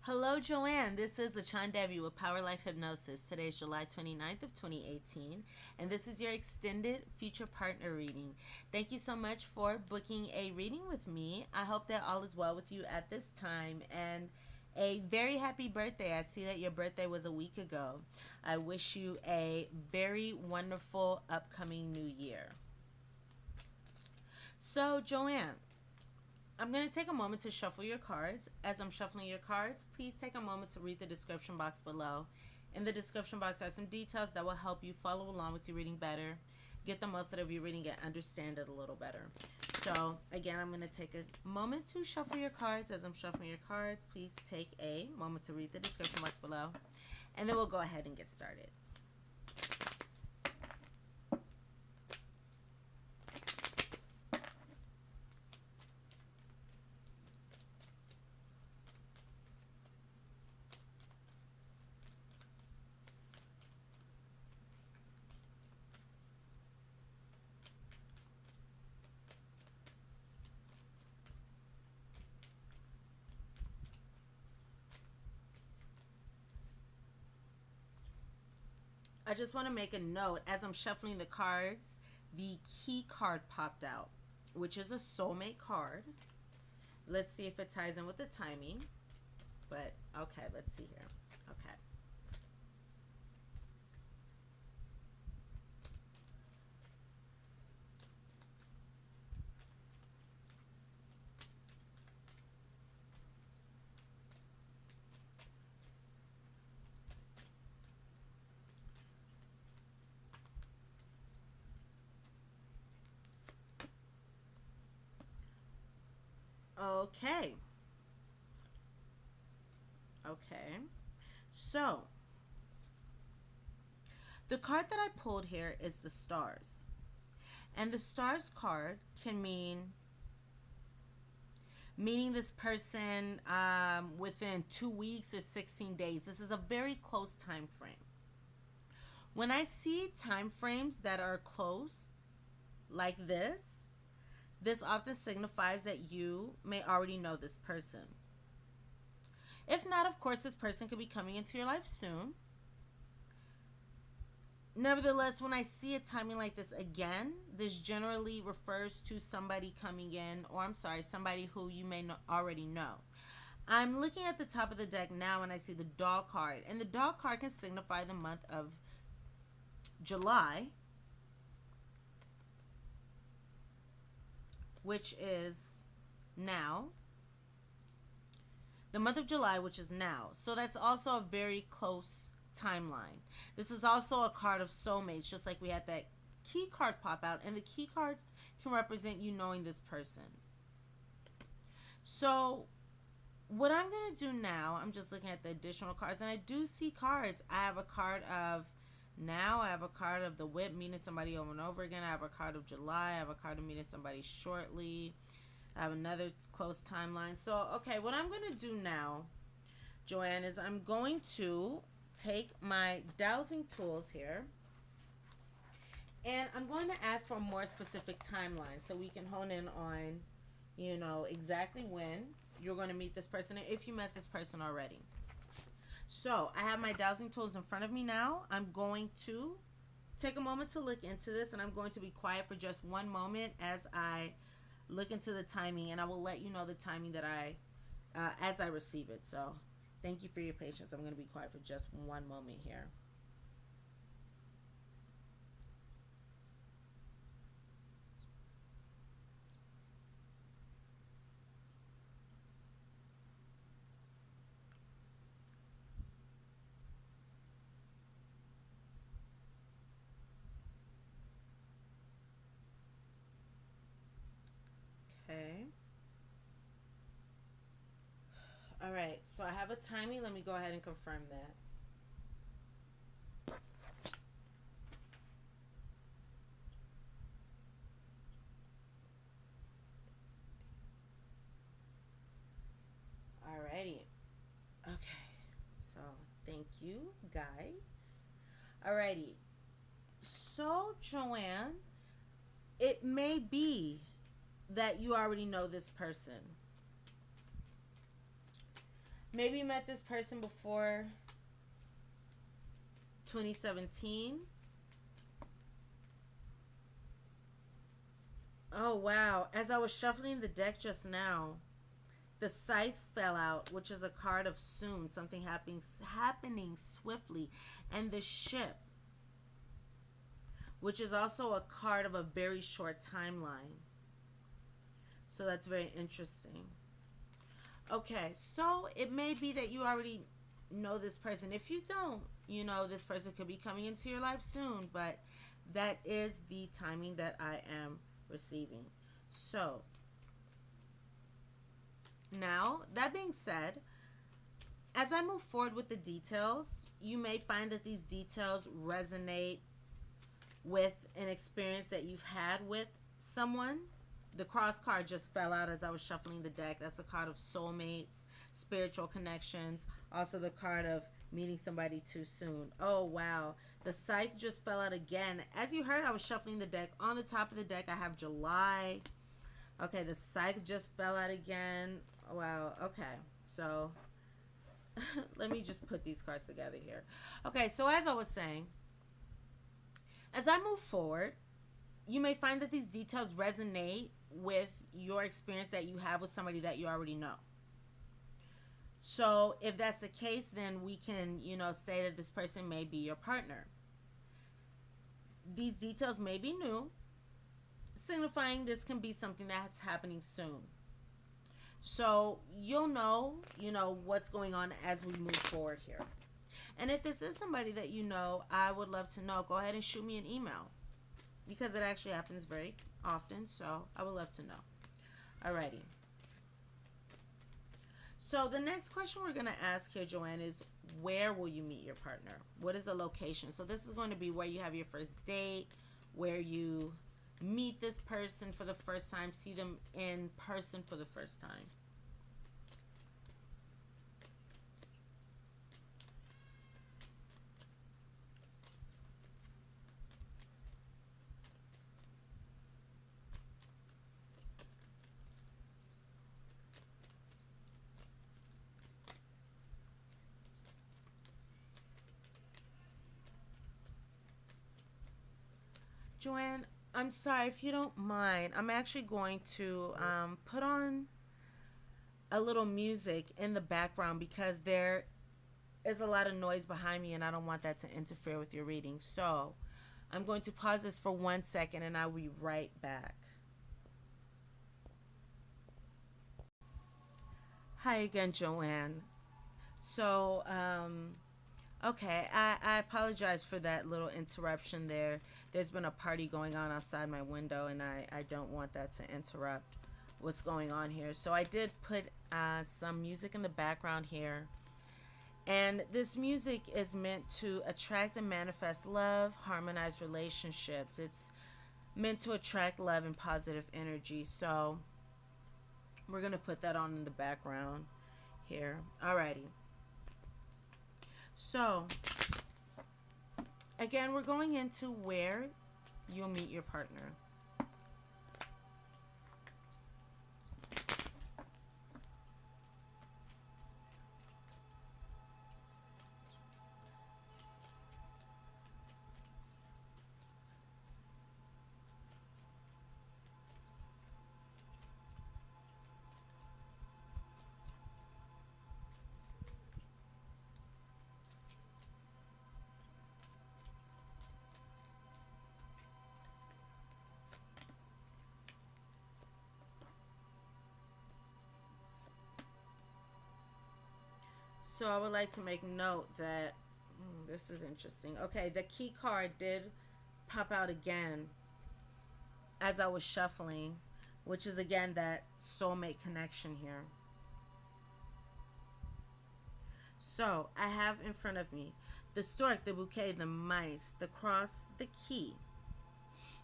Hello, Joanne. This is Achan Devi with Power Life Hypnosis. Today is July 29th of 2018, and this is your extended future partner reading. Thank you so much for booking a reading with me. I hope that all is well with you at this time, and a very happy birthday. I see that your birthday was a week ago. I wish you a very wonderful upcoming new year. So, Joanne, I'm going to take a moment to shuffle your cards. As I'm shuffling your cards, please take a moment to read the description box below. In the description box are some details that will help you follow along with your reading better, get the most out of your reading, and understand it a little better. So, again, I'm going to take a moment to shuffle your cards. As I'm shuffling your cards, please take a moment to read the description box below, and then we'll go ahead and get started. I just want to make a note as I'm shuffling the cards, the key card popped out, which is a soulmate card. Let's see if it ties in with the timing. But okay, let's see here. Okay. Okay. Okay. So, the card that I pulled here is the stars. And the stars card can meaning this person within 2 weeks or 16 days. This is a very close time frame. When I see time frames that are close like this often signifies that you may already know this person. If not, of course, this person could be coming into your life soon. Nevertheless, when I see a timing like this again, this generally refers to somebody coming in, or I'm sorry, somebody who you may already know. I'm looking at the top of the deck now and I see the dog card. And the dog card can signify the month of July, which is now. The month of July, which is now. So that's also a very close timeline. This is also a card of soulmates, just like we had that key card pop out, and the key card can represent you knowing this person. So what I'm going to do now, I'm just looking at the additional cards, and I do see cards. I have a card of now, I have a card of the whip, meeting somebody over and over again. I have a card of July, I have a card of meeting somebody shortly. I have another close timeline. So, okay, what I'm going to do now, Joanne, is I'm going to take my dowsing tools here, and I'm going to ask for a more specific timeline so we can hone in on, exactly when you're going to meet this person, if you met this person already. So I have my dowsing tools in front of me now. I'm going to take a moment to look into this, and I'm going to be quiet for just one moment as I look into the timing, and I will let you know the timing that as I receive it. So thank you for your patience. I'm going to be quiet for just one moment here. Okay. All right. So I have a timing. Let me go ahead and confirm that. Alrighty. Okay. So thank you, guys. Alrighty. So, Joanne, it may be that you already know this person. Maybe you met this person before 2017. Oh, wow. As I was shuffling the deck just now, the scythe fell out, which is a card of soon, something happening swiftly. And the ship, which is also a card of a very short timeline. So that's very interesting. Okay, so it may be that you already know this person. If you don't, this person could be coming into your life soon, but that is the timing that I am receiving. So, now, that being said, as I move forward with the details, you may find that these details resonate with an experience that you've had with someone. The cross card just fell out as I was shuffling the deck. That's a card of soulmates, spiritual connections. Also the card of meeting somebody too soon. Oh, wow. The scythe just fell out again. As you heard, I was shuffling the deck. On the top of the deck, I have July. Okay, the scythe just fell out again. Wow. Okay. So let me just put these cards together here. Okay, so as I was saying, as I move forward, you may find that these details resonate with your experience that you have with somebody that you already know. So if that's the case, then we can, say that this person may be your partner. These details may be new, signifying this can be something that's happening soon. So you'll know, what's going on as we move forward here. And if this is somebody that you know, I would love to know. Go ahead and shoot me an email, because it actually happens very often, so I would love to know. Alrighty. So the next question we're going to ask here, Joanne, is where will you meet your partner? What is the location? So this is going to be where you have your first date, where you meet this person for the first time, see them in person for the first time. Joanne, I'm sorry, if you don't mind, I'm actually going to put on a little music in the background because there is a lot of noise behind me and I don't want that to interfere with your reading. So I'm going to pause this for 1 second and I'll be right back. Hi again, Joanne. So, okay, I apologize for that little interruption there. There's been a party going on outside my window, and I don't want that to interrupt what's going on here. So I did put some music in the background here. And this music is meant to attract and manifest love, harmonize relationships. It's meant to attract love and positive energy. So we're going to put that on in the background here. Alrighty. So, again, we're going into where you'll meet your partner. So I would like to make note that this is interesting. Okay, the key card did pop out again as I was shuffling, which is again that soulmate connection here. So I have in front of me the stork, the bouquet, the mice, the cross, the key.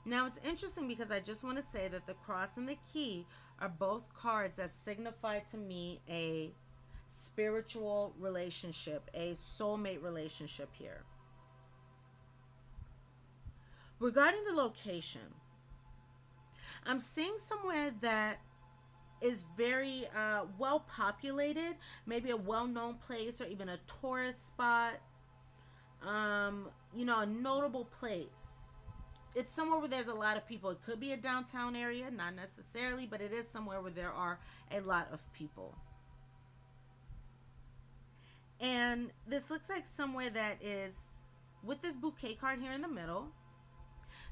Now it's interesting because I just want to say that the cross and the key are both cards that signify to me a spiritual relationship, a soulmate relationship here. Regarding the location, I'm seeing somewhere that is very well populated, maybe a well-known place or even a tourist spot, a notable place. It's somewhere where there's a lot of people. It could be a downtown area, not necessarily, but it is somewhere where there are a lot of people. And this looks like somewhere that is, with this bouquet card here in the middle,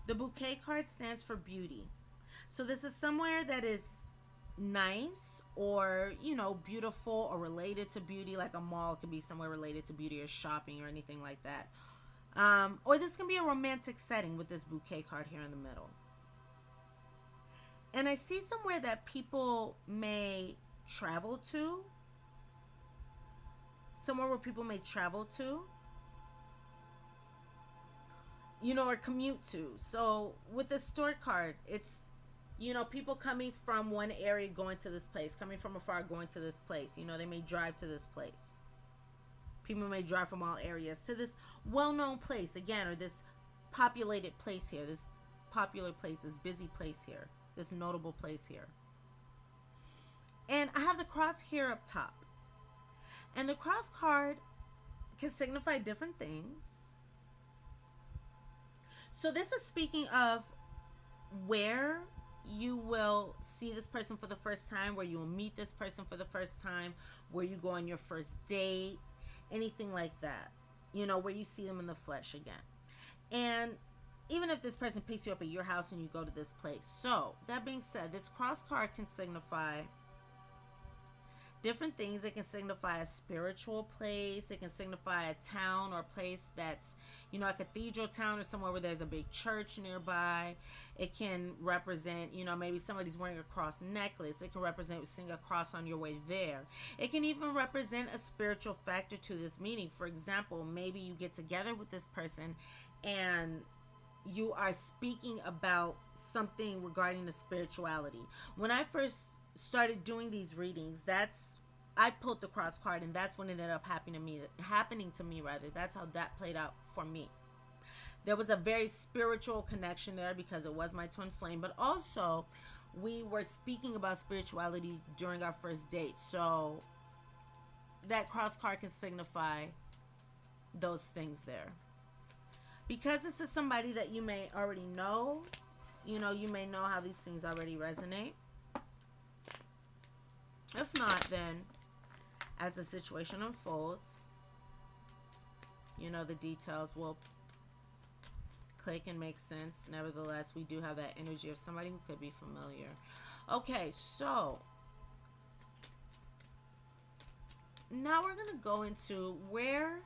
the bouquet card stands for beauty. So this is somewhere that is nice or, beautiful or related to beauty, like a mall could be somewhere related to beauty or shopping or anything like that. Or this can be a romantic setting with this bouquet card here in the middle. And I see somewhere that people may travel to. Somewhere where people may travel to. Or commute to. So with the store card, it's, people coming from one area going to this place, coming from afar going to this place. They may drive to this place. People may drive from all areas to this well-known place again, or this populated place here, this popular place, this busy place here, this notable place here. And I have the cross here up top. And the cross card can signify different things. So this is speaking of where you will see this person for the first time, where you will meet this person for the first time, where you go on your first date, anything like that, where you see them in the flesh again. And even if this person picks you up at your house and you go to this place. So that being said, this cross card can signify different things. It can signify a spiritual place. It can signify a town or place that's, a cathedral town or somewhere where there's a big church nearby. It can represent, maybe somebody's wearing a cross necklace. It can represent seeing a cross on your way there. It can even represent a spiritual factor to this meaning. For example, maybe you get together with this person and you are speaking about something regarding the spirituality. When I first started doing these readings, I pulled the cross card, and that's when it ended up happening to me. That's how that played out for me. There was a very spiritual connection there because it was my twin flame, but also we were speaking about spirituality during our first date. So that cross card can signify those things there. Because this is somebody that you may already know, you may know how these things already resonate. If not, then as the situation unfolds, the details will click and make sense. Nevertheless, we do have that energy of somebody who could be familiar. Okay, so now we're going to go into where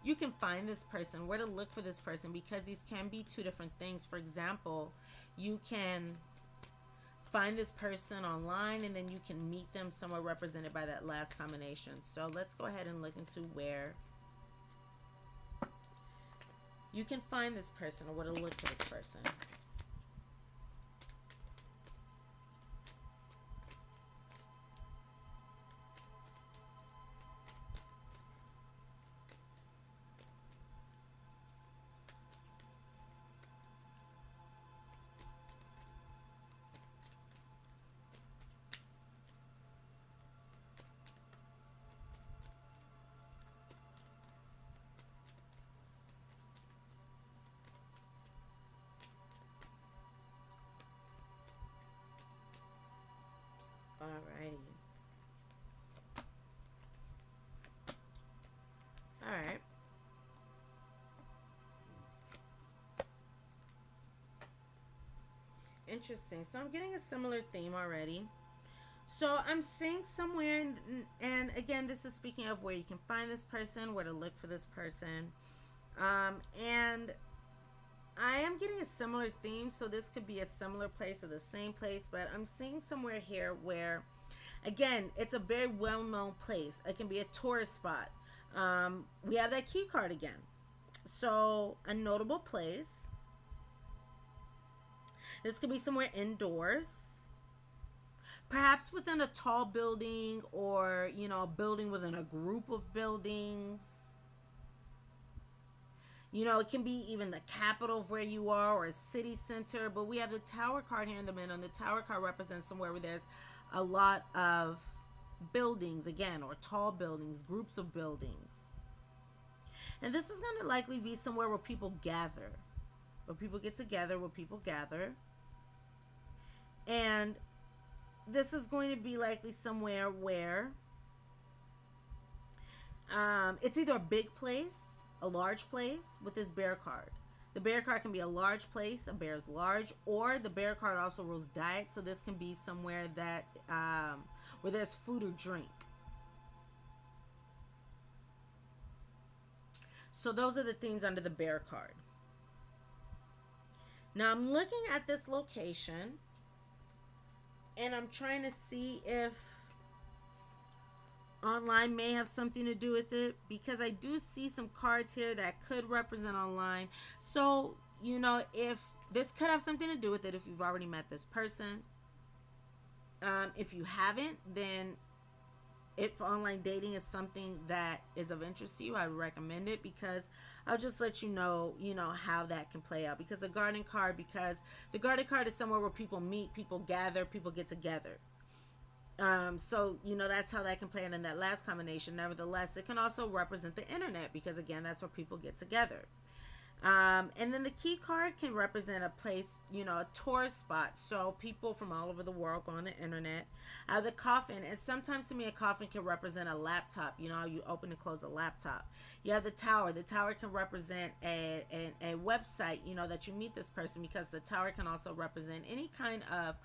you can find this person, where to look for this person, because these can be two different things. For example, you can find this person online and then you can meet them somewhere represented by that last combination. So let's go ahead and look into where you can find this person or where to look for this person. Alrighty. Alright. Interesting. So I'm getting a similar theme already. So I'm seeing somewhere, and again, this is speaking of where you can find this person, where to look for this person. And I am getting a similar theme, so this could be a similar place or the same place, but I'm seeing somewhere here where, again, it's a very well-known place. It can be a tourist spot. We have that key card again. So a notable place. This could be somewhere indoors. Perhaps within a tall building or, a building within a group of buildings. It can be even the capital of where you are or a city center. But we have the Tower card here in the middle. And the Tower card represents somewhere where there's a lot of buildings, again, or tall buildings, groups of buildings. And this is going to likely be somewhere where people gather, where people get together, where people gather. And this is going to be likely somewhere where it's either a big place, a large place with this bear card. The bear card can be a large place, a bear is large, or the bear card also rules diet. So this can be somewhere that where there's food or drink. So those are the themes under the bear card. Now I'm looking at this location and I'm trying to see if online may have something to do with it, because I do see some cards here that could represent online. So, you know, if this could have something to do with it, if you've already met this person. If you haven't, then if online dating is something that is of interest to you, I would recommend it, because I'll just let you know how that can play out. Because the garden card is somewhere where people meet, people gather, people get together. So, that's how that can play out in that last combination. Nevertheless, it can also represent the internet, because again, that's where people get together. And then the key card can represent a place, a tourist spot. So people from all over the world go on the internet. The coffin, and sometimes to me, a coffin can represent a laptop. You open and close a laptop. You have the tower. The tower can represent a website, that you meet this person, because the tower can also represent any kind of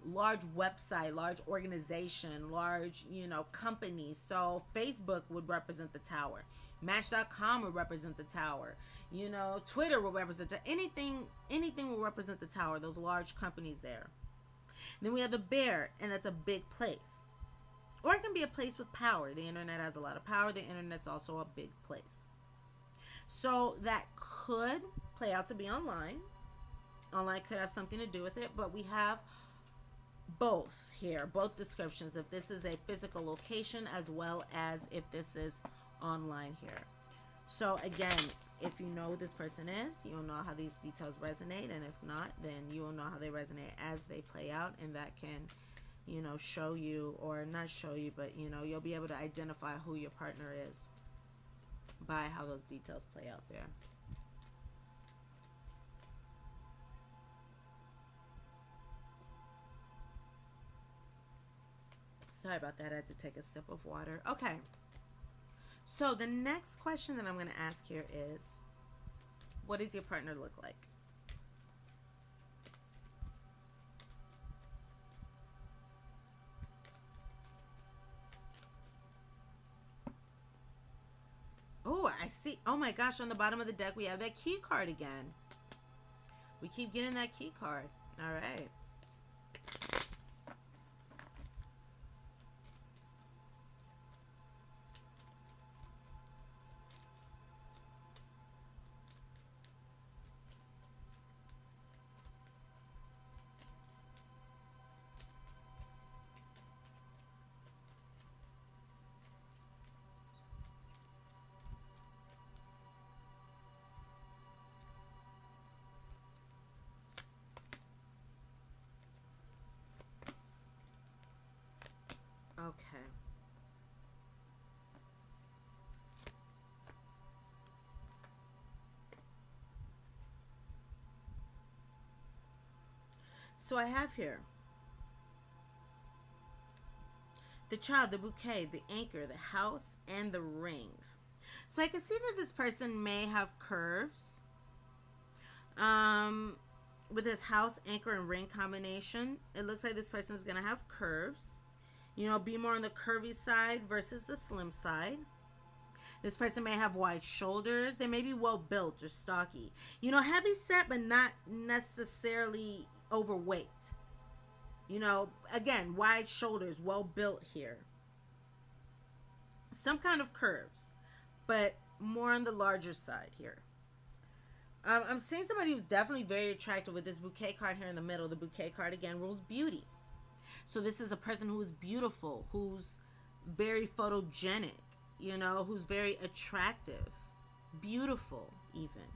large website, large organization, large, company. So Facebook would represent the tower. Match.com would represent the tower. Twitter will represent anything will represent the tower, those large companies there. And then we have the bear, and that's a big place. Or it can be a place with power. The internet has a lot of power. The internet's also a big place. So that could play out to be online. Online could have something to do with it, but we have both here, both descriptions, if this is a physical location as well as if this is online here. So again, if you know who this person is, you'll know how these details resonate, and if not, then you will know how they resonate as they play out, and that can, show you, or not show you, but you'll be able to identify who your partner is by how those details play out there. Sorry about that. I had to take a sip of water. Okay. So the next question that I'm going to ask here is, what does your partner look like? Oh, I see. Oh my gosh. On the bottom of the deck, we have that key card again. We keep getting that key card. All right. Okay. So I have here the child, the bouquet, the anchor, the house, and the ring. So I can see that this person may have curves. With this house, anchor, and ring combination, it looks like this person is going to have curves. Be more on the curvy side versus the slim side. This person may have wide shoulders. They may be well built or stocky. Heavy set, but not necessarily overweight. Again, wide shoulders, well built here. Some kind of curves, but more on the larger side here. I'm seeing somebody who's definitely very attractive with this bouquet card here in the middle. The bouquet card, again, rules beauty. So this is a person who is beautiful, who's very photogenic, who's very attractive, beautiful even.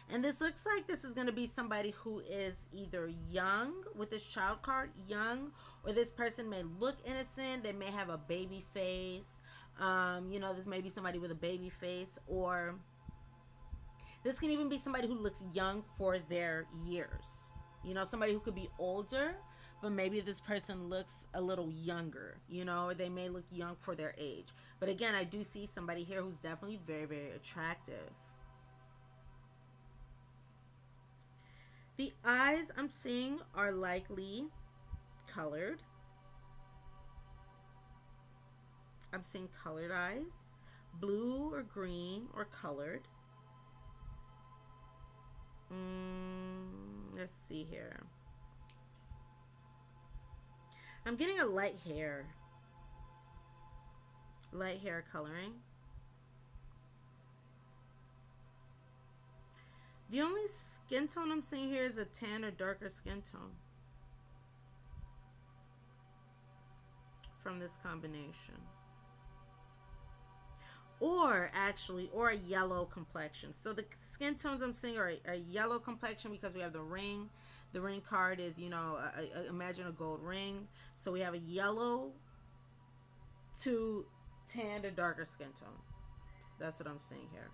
And this looks like this is going to be somebody who is either young with this child card, young, or this person may look innocent. They may have a baby face. This may be somebody with a baby face, or this can even be somebody who looks young for their years. Somebody who could be older, but maybe this person looks a little younger, or they may look young for their age. But again, I do see somebody here who's definitely very, very attractive. The eyes I'm seeing are likely colored. I'm seeing colored eyes, blue or green or colored. Let's see here. I'm getting a light hair coloring. The only skin tone I'm seeing here is a tan or darker skin tone from this combination. Or a yellow complexion. So the skin tones I'm seeing are a yellow complexion because we have the ring. The ring card is, imagine a gold ring. So we have a yellow to tan or darker skin tone. That's what I'm seeing here.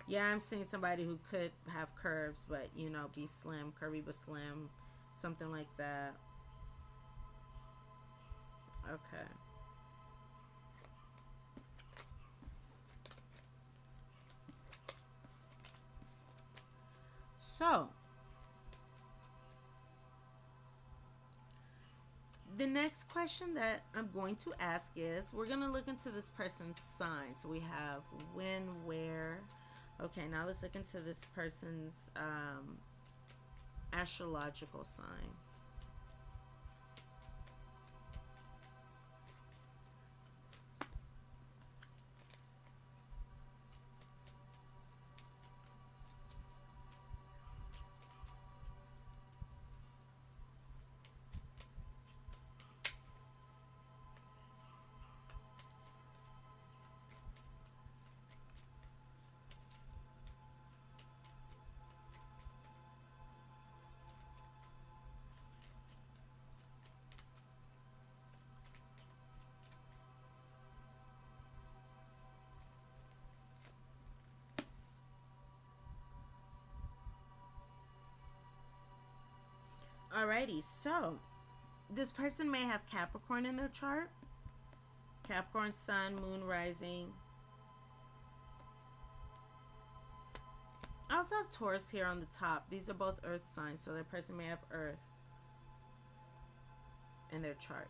Yeah, I'm seeing somebody who could have curves, but, be slim, curvy but slim, something like that. Okay. So, the next question that I'm going to ask is, we're going to look into this person's sign. So we have when, where. Okay, now let's look into this person's astrological sign. Alrighty, so this person may have Capricorn in their chart. Capricorn, sun, moon, rising. I also have Taurus here on the top. These are both earth signs, so that person may have earth in their chart.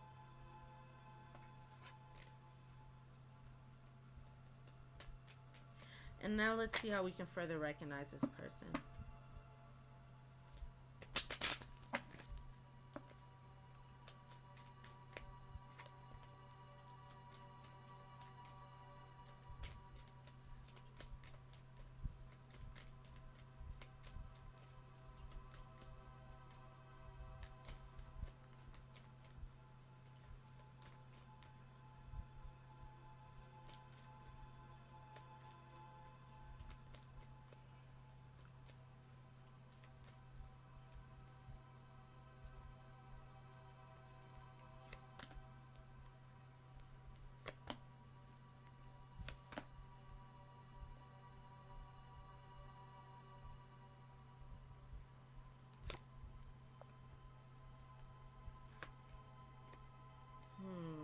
And now let's see how we can further recognize this person.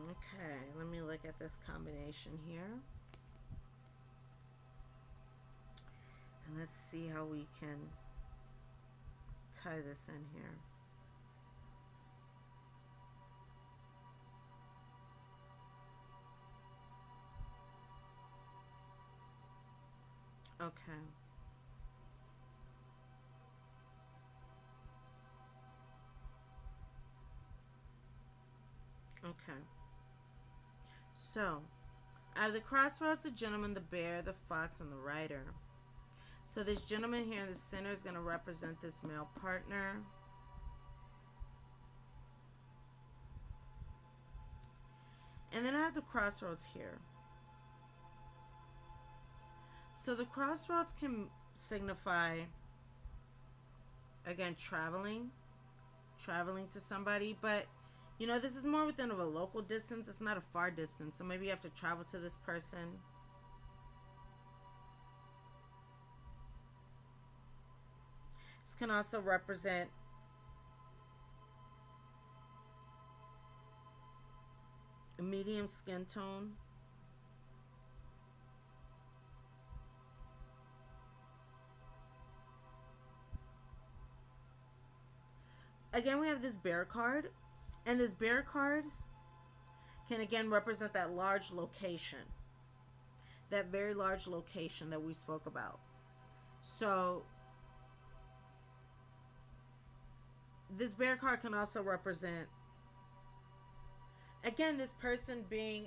Okay, let me look at this combination here. And let's see how we can tie this in here. Okay. Okay. So, I have the crossroads, the gentleman, the bear, the fox, and the rider. So this gentleman here in the center is going to represent this male partner. And then I have the crossroads here. So the crossroads can signify, again, traveling to somebody. But this is more within of a local distance. It's not a far distance, so maybe you have to travel to this person. This can also represent a medium skin tone. Again, we have this bear card, and this bear card can again represent that large location, that very large location that we spoke about. So this bear card can also represent, again, this person being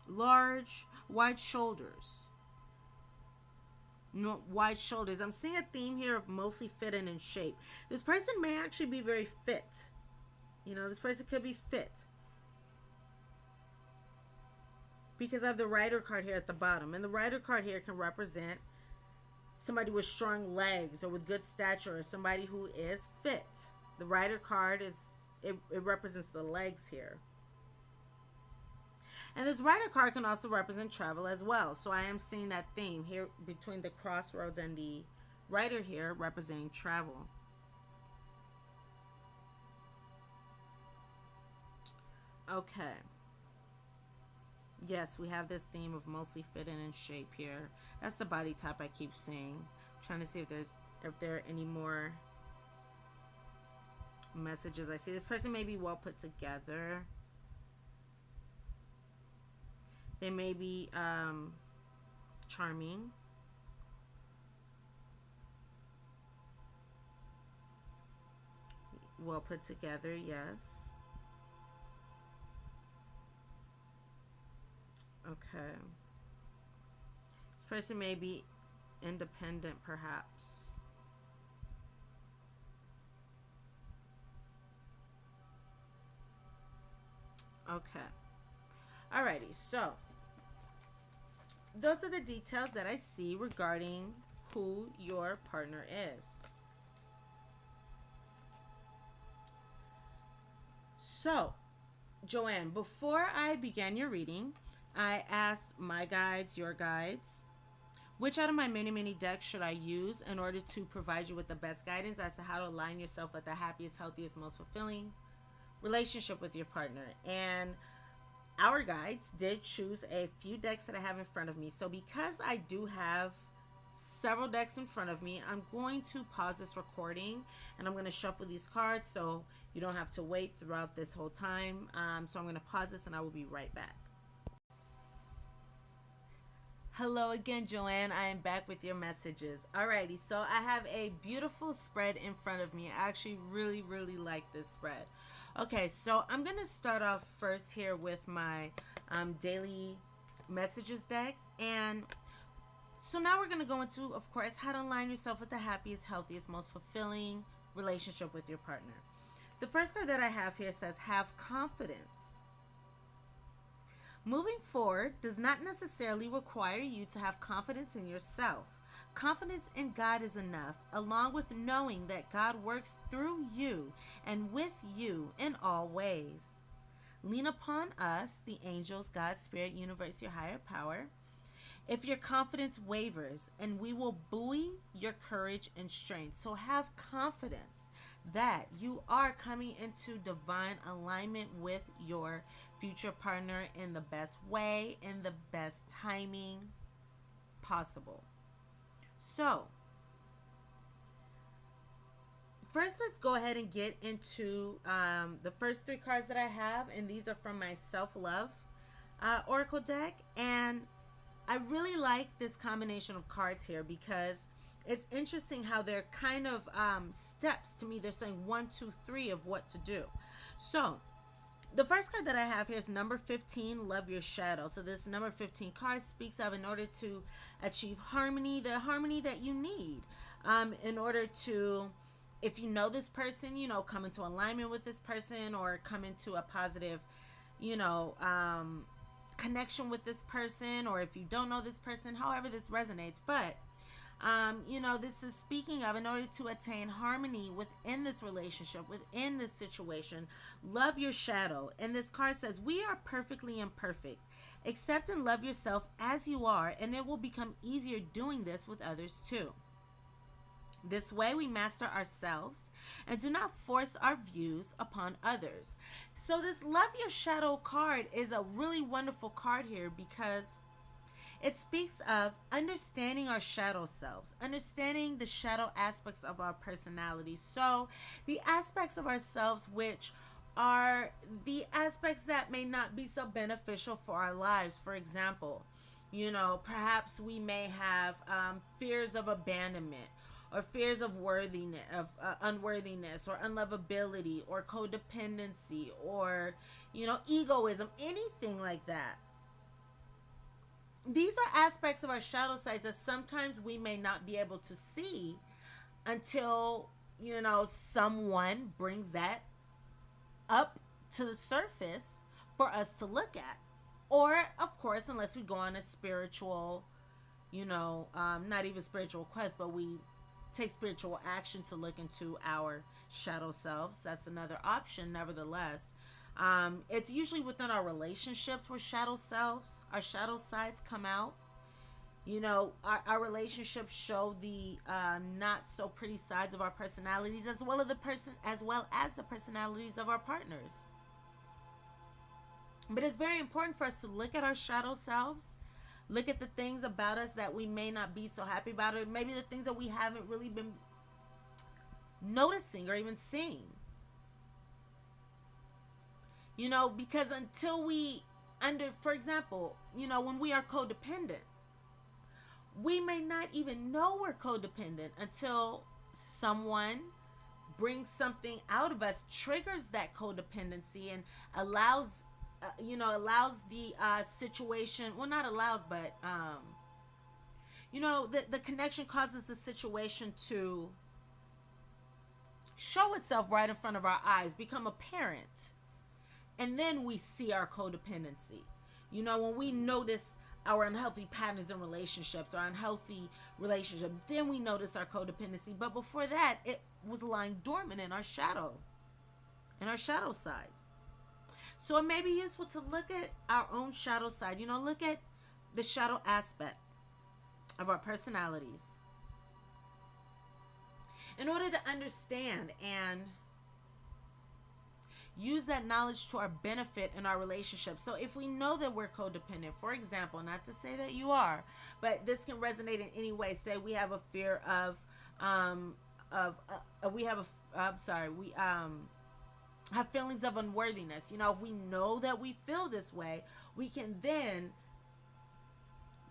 large, wide shoulders. No, wide shoulders. I'm seeing a theme here of mostly fit and in shape. This person may actually be very fit. This person could be fit. Because I have the Rider card here at the bottom. And the Rider card here can represent somebody with strong legs or with good stature, or somebody who is fit. The Rider card it represents the legs here. And this Rider card can also represent travel as well. So I am seeing that theme here between the crossroads and the Rider here representing travel. Okay. Yes, we have this theme of mostly fit and in shape here. That's the body type I keep seeing. I'm trying to see if there are any more messages I see. This person may be well put together. They may be charming. Well put together, yes. Okay. This person may be independent, perhaps. Okay. Alrighty, so those are the details that I see regarding who your partner is. So, Joanne, before I began your reading, I asked my guides, your guides, which out of my many, many decks should I use in order to provide you with the best guidance as to how to align yourself with the happiest, healthiest, most fulfilling relationship with your partner. And our guides did choose a few decks that I have in front of me. So because I do have several decks in front of me, I'm going to pause this recording and I'm going to shuffle these cards so you don't have to wait throughout this whole time. So I'm going to pause this and I will be right back. Hello again, Joanne. I am back with your messages. Alrighty, so I have a beautiful spread in front of me. I actually really, really like this spread. Okay, so I'm going to start off first here with my daily messages deck. And so now we're going to go into, of course, how to align yourself with the happiest, healthiest, most fulfilling relationship with your partner. The first card that I have here says, have confidence. Moving forward does not necessarily require you to have confidence in yourself. Confidence in God is enough, along with knowing that God works through you and with you in all ways. Lean upon us, the angels, God, Spirit, Universe, your higher power, if your confidence wavers, and we will buoy your courage and strength. So have confidence that you are coming into divine alignment with your future partner in the best way, in the best timing possible. So, first let's go ahead and get into the first three cards that I have, and these are from my self-love oracle deck. And I really like this combination of cards here because it's interesting how they're kind of steps to me. They're saying 1, 2, 3 of what to do. So the first card that I have here is number 15, Love Your Shadow. So this number 15 card speaks of, in order to achieve harmony, the harmony that you need in order to, if you know this person, come into alignment with this person or come into a positive, connection with this person, or if you don't know this person, however this resonates. But this is speaking of, in order to attain harmony within this relationship, within this situation, love your shadow. And this card says, we are perfectly imperfect. Accept and love yourself as you are, and it will become easier doing this with others too. This way we master ourselves and do not force our views upon others. So this love your shadow card is a really wonderful card here, because it speaks of understanding our shadow selves, understanding the shadow aspects of our personality. So the aspects of ourselves which are the aspects that may not be so beneficial for our lives. For example, perhaps we may have fears of abandonment, or fears of unworthiness, or unlovability, or codependency, or egoism, anything like that. These are aspects of our shadow sides that sometimes we may not be able to see until someone brings that up to the surface for us to look at. Or, of course, unless we go on a spiritual, not even spiritual quest, but we take spiritual action to look into our shadow selves. That's another option, nevertheless. It's usually within our relationships where our shadow sides come out. Our relationships show the not so pretty sides of our personalities, as well as the personalities of our partners. But it's very important for us to look at our shadow selves, look at the things about us that we may not be so happy about, or maybe the things that we haven't really been noticing or even seeing. Because until for example, when we are codependent, we may not even know we're codependent until someone brings something out of us, triggers that codependency, and allows the situation, well, not allows, but the connection causes the situation to show itself right in front of our eyes, become apparent. And then we see our codependency. When we notice our unhealthy patterns in relationships, our unhealthy relationship, then we notice our codependency. But before that, it was lying dormant in our shadow side. So it may be useful to look at our own shadow side, look at the shadow aspect of our personalities in order to understand and use that knowledge to our benefit in our relationship. So if we know that we're codependent, for example, not to say that you are, but this can resonate in any way. Say we have a fear have feelings of unworthiness. If we know that we feel this way, we can then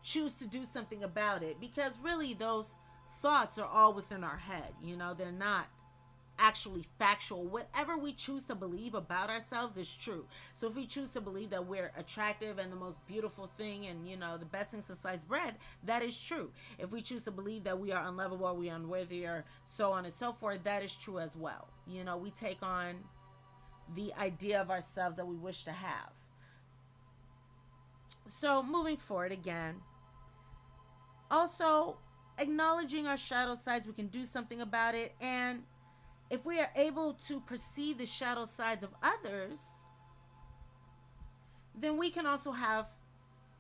choose to do something about it, because really those thoughts are all within our head. They're not actually factual. Whatever we choose to believe about ourselves is true. So if we choose to believe that we're attractive and the most beautiful thing and the best thing since sliced bread, that is true. If we choose to believe that we are unlovable, we are unworthy, or so on and so forth, that is true as well. We take on the idea of ourselves that we wish to have. So moving forward again, also acknowledging our shadow sides, we can do something about it. And if we are able to perceive the shadow sides of others, then we can also have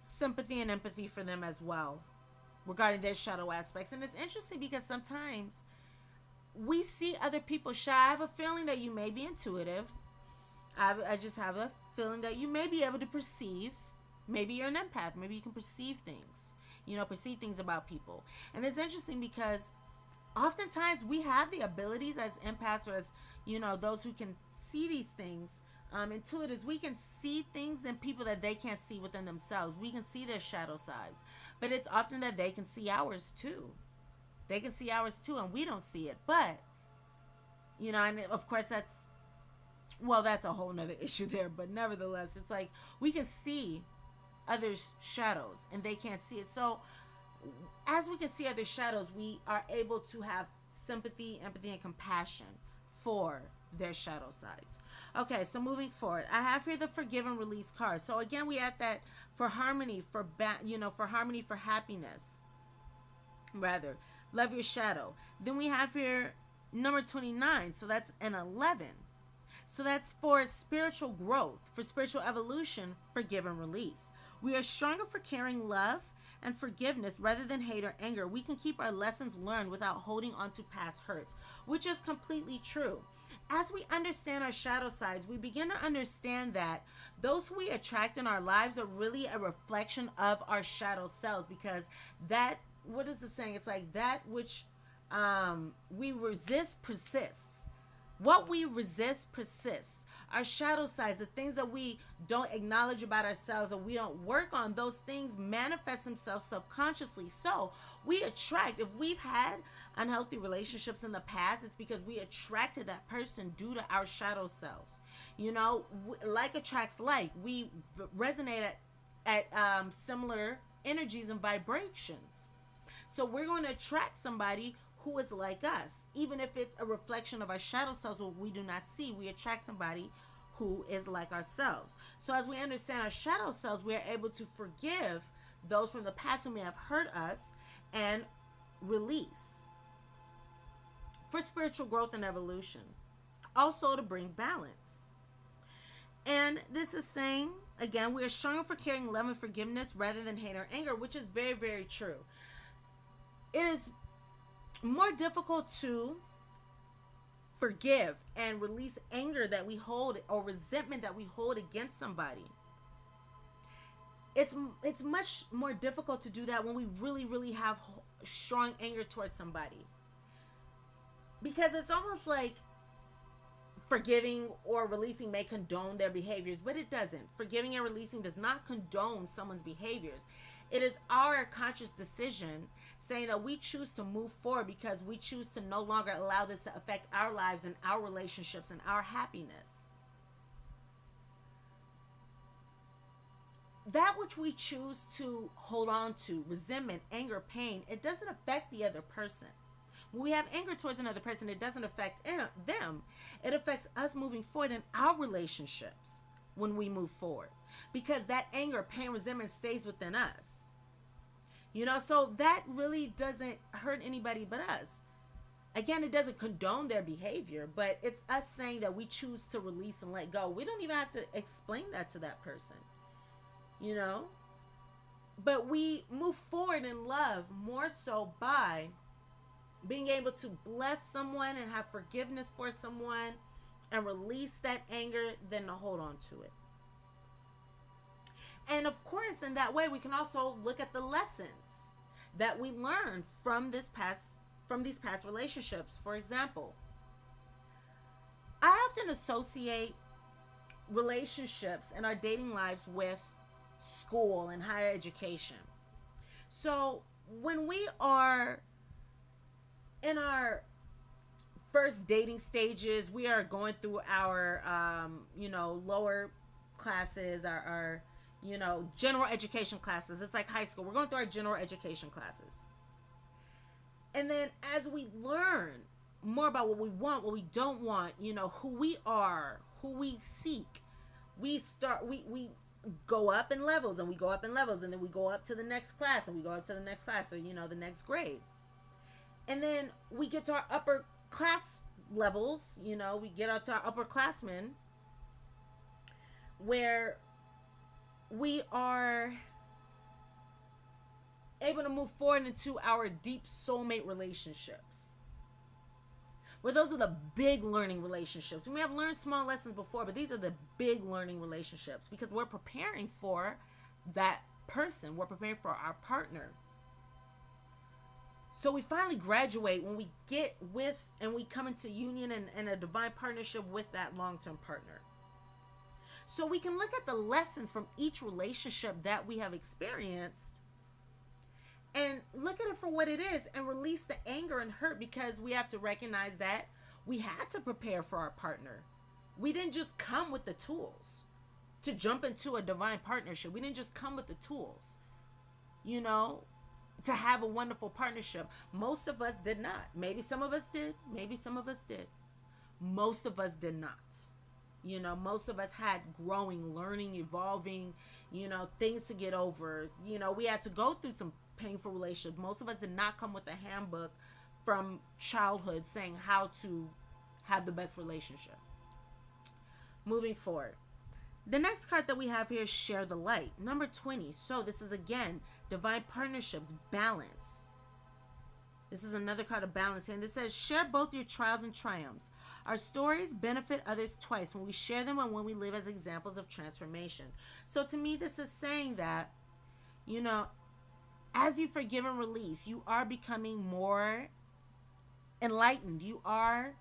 sympathy and empathy for them as well regarding their shadow aspects. And it's interesting because sometimes we see other people shy. I have a feeling that you may be intuitive. I just have a feeling that you may be able to perceive. Maybe you're an empath. Maybe you can perceive things, perceive things about people. And it's interesting because oftentimes we have the abilities as empaths, or as, those who can see these things, intuitives, we can see things in people that they can't see within themselves. We can see their shadow sides, but it's often that they can see ours too. And we don't see it. But, and of course that's a whole nother issue there. But nevertheless, it's like we can see others' shadows and they can't see it. So as we can see other shadows, we are able to have sympathy, empathy, and compassion for their shadow sides. Okay, so moving forward, I have here the forgive and release card. So again, we have that for harmony, for harmony, for happiness. Rather, love your shadow. Then we have here number 29. So that's an 11. So that's for spiritual growth, for spiritual evolution, forgive and release. We are stronger for caring love and forgiveness rather than hate or anger. We can keep our lessons learned without holding on to past hurts, which is completely true. As we understand our shadow sides, we begin to understand that those who we attract in our lives are really a reflection of our shadow selves, because that, what is the saying? It's like that which we resist persists. What we resist persists. Our shadow sides, the things that we don't acknowledge about ourselves or we don't work on, those things manifest themselves subconsciously. So we attract, if we've had unhealthy relationships in the past, it's because we attracted that person due to our shadow selves. You know, like attracts like. We resonate at similar energies and vibrations. So we're going to attract somebody who is like us, even if it's a reflection of our shadow selves, what we do not see. We attract somebody who is like ourselves. So as we understand our shadow selves, we are able to forgive those from the past who may have hurt us and release for spiritual growth and evolution, also to bring balance. And this is saying, again, we are stronger for carrying love and forgiveness rather than hate or anger, which is very, very true. It is more difficult to forgive and release anger that we hold or resentment that we hold against somebody. It's much more difficult to do that when we really, really have strong anger towards somebody, because it's almost like forgiving or releasing may condone their behaviors, but it doesn't. Forgiving and releasing does not condone someone's behaviors. It is our conscious decision saying that we choose to move forward because we choose to no longer allow this to affect our lives and our relationships and our happiness. That which we choose to hold on to, resentment, anger, pain, it doesn't affect the other person. When we have anger towards another person, it doesn't affect them. It affects us moving forward in our relationships when we move forward, because that anger, pain, resentment stays within us. You know, so that really doesn't hurt anybody but us. Again, it doesn't condone their behavior, but it's us saying that we choose to release and let go. We don't even have to explain that to that person, you know, but we move forward in love more so by being able to bless someone and have forgiveness for someone and release that anger than to hold on to it. And of course, in that way, we can also look at the lessons that we learned from these past relationships. For example, I often associate relationships and our dating lives with school and higher education. So when we are in our first dating stages, we are going through our, lower classes, our general education classes. It's like high school. We're going through our general education classes. And then as we learn more about what we want, what we don't want, who we are, who we seek, we go up in levels and we go up in levels, and then we go up to the next class and we go up to the next class, or, the next grade. And then we get to our upper class levels, we get up to our upperclassmen, where we are able to move forward into our deep soulmate relationships, where those are the big learning relationships. We may have learned small lessons before, but these are the big learning relationships, because we're preparing for that person. We're preparing for our partner. So we finally graduate when we get with and we come into union and a divine partnership with that long-term partner. So we can look at the lessons from each relationship that we have experienced and look at it for what it is and release the anger and hurt, because we have to recognize that we had to prepare for our partner. We didn't just come with the tools to jump into a divine partnership. We didn't just come with the tools, to have a wonderful partnership. Most of us did not. Maybe some of us did. Maybe some of us did. Most of us did not. You know, most of us had growing, learning, evolving, you know, things to get over. You know, we had to go through some painful relationships. Most of us did not come with a handbook from childhood saying how to have the best relationship. Moving forward. The next card that we have here is Share the Light, number 20. So this is again divine partnerships, balance. This is another card of balance here. And this says, share both your trials and triumphs. Our stories benefit others twice when we share them and when we live as examples of transformation. So to me, this is saying that, you know, as you forgive and release, you are becoming more enlightened. You are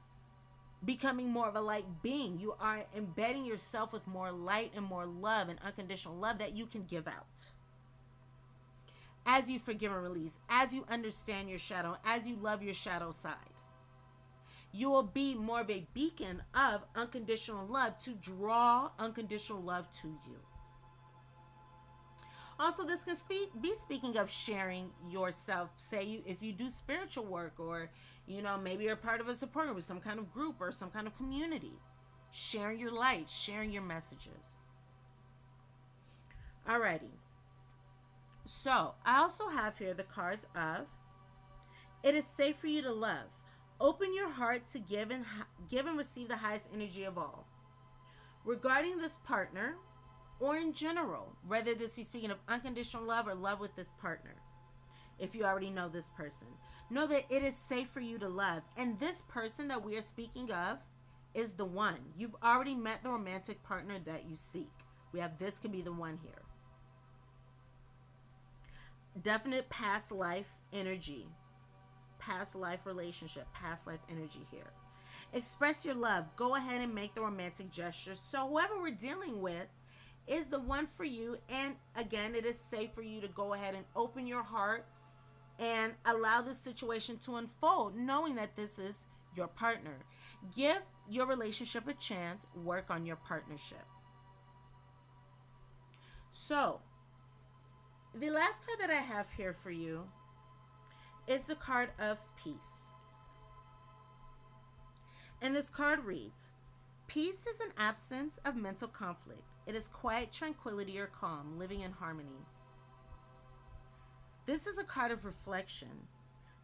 becoming more of a light being. You are embedding yourself with more light and more love and unconditional love that you can give out. As you forgive and release, as you understand your shadow, as you love your shadow side, you will be more of a beacon of unconditional love to draw unconditional love to you. Also, this can be speaking of sharing yourself. Say if you do spiritual work, or you know, maybe you're part of a support group, some kind of group or some kind of community. Sharing your light, sharing your messages. Alrighty. So, I also have here the cards of, it is safe for you to love. Open your heart to give and receive the highest energy of all. Regarding this partner, or in general, whether this be speaking of unconditional love or love with this partner, if you already know this person, know that it is safe for you to love. And this person that we are speaking of is the one. You've already met the romantic partner that you seek. We have this could be the one here. Definite past life energy, past life relationship, past life energy here. Express your love. Go ahead and make the romantic gesture. So whoever we're dealing with is the one for you. And again, it is safe for you to go ahead and open your heart and allow this situation to unfold, knowing that this is your partner. Give your relationship a chance. Work on your partnership. So, the last card that I have here for you is the card of peace. And this card reads, peace is an absence of mental conflict. It is quiet tranquility or calm, living in harmony. This is a card of reflection.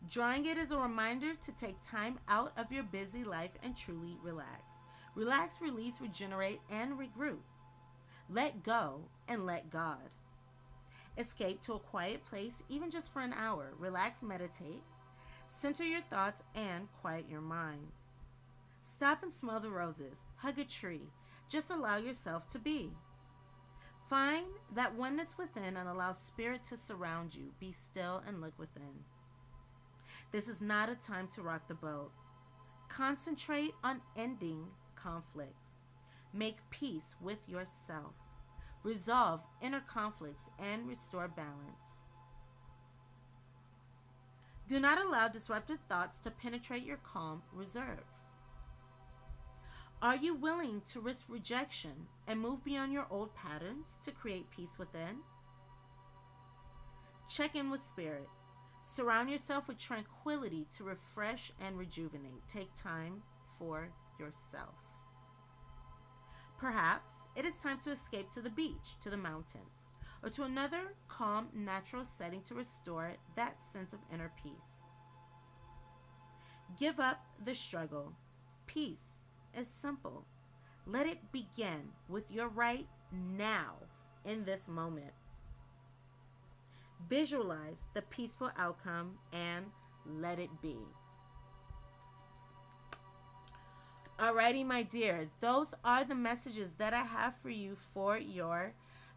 Drawing it as a reminder to take time out of your busy life and truly relax. Relax, release, regenerate, and regroup. Let go and let God. Escape to a quiet place, even just for an hour. Relax, meditate. Center your thoughts and quiet your mind. Stop and smell the roses. Hug a tree. Just allow yourself to be. Find that oneness within and allow spirit to surround you. Be still and look within. This is not a time to rock the boat. Concentrate on ending conflict. Make peace with yourself. Resolve inner conflicts and restore balance. Do not allow disruptive thoughts to penetrate your calm reserve. Are you willing to risk rejection and move beyond your old patterns to create peace within? Check in with spirit. Surround yourself with tranquility to refresh and rejuvenate. Take time for yourself. Perhaps it is time to escape to the beach, to the mountains, or to another calm, natural setting to restore that sense of inner peace. Give up the struggle. Peace is simple. Let it begin with your right now in this moment. Visualize the peaceful outcome and let it be. Alrighty, my dear, those are the messages that I have for you for your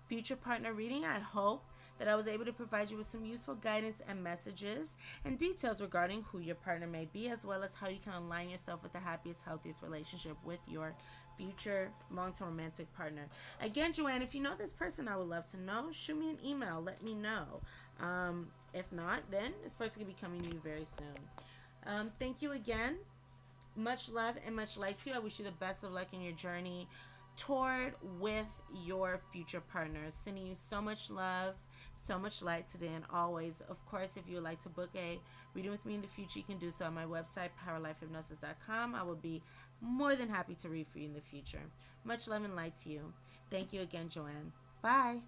future partner reading. I hope that I was able to provide you with some useful guidance and messages and details regarding who your partner may be, as well as how you can align yourself with the happiest, healthiest relationship with your future long-term romantic partner. Again, Joanne, if you know this person, I would love to know. Shoot me an email. Let me know. If not, then this person will be coming to you very soon. Thank you again. Much love and much light to you. I wish you the best of luck in your journey toward with your future partner. Sending you so much love. So much light today and always. Of course, if you would like to book a reading with me in the future, you can do so on my website, powerlifehypnosis.com. I will be more than happy to read for you in the future. Much love and light to you. Thank you again, Joanne. Bye.